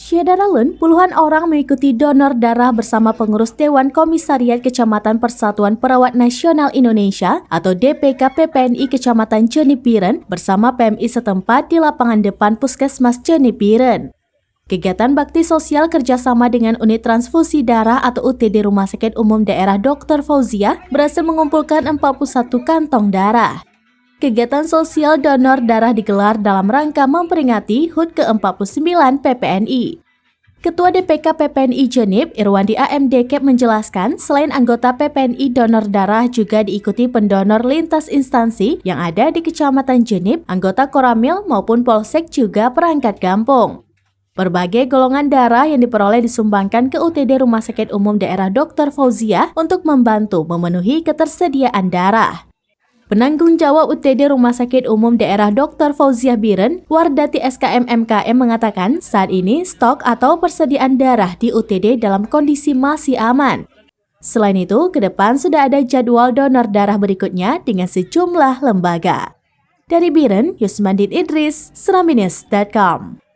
Syederalun, puluhan orang mengikuti donor darah bersama pengurus Dewan Komisariat Kecamatan Persatuan Perawat Nasional Indonesia atau DPK PPNI Kecamatan Cenipiren bersama PMI setempat di lapangan depan Puskesmas Cenipiren. Kegiatan bakti sosial kerjasama dengan unit transfusi darah atau UTD Rumah Sakit Umum Daerah Dr. Fauziah berhasil mengumpulkan 41 kantong darah. Kegiatan sosial donor darah digelar dalam rangka memperingati HUT ke-49 PPNI. Ketua DPK PPNI Jenip, Irwandi AMD Kep menjelaskan, selain anggota PPNI donor darah juga diikuti pendonor lintas instansi yang ada di Kecamatan Jenip, anggota Koramil maupun Polsek juga perangkat kampung. Berbagai golongan darah yang diperoleh disumbangkan ke UTD Rumah Sakit Umum Daerah Dr. Fauziah untuk membantu memenuhi ketersediaan darah. Penanggung jawab UTD Rumah Sakit Umum Daerah Dr. Fauziah Biren, Wardati SKM MKM mengatakan saat ini stok atau persediaan darah di UTD dalam kondisi masih aman. Selain itu, ke depan sudah ada jadwal donor darah berikutnya dengan sejumlah lembaga. Dari Biren, Yusmandin Idris, Seraminis.com.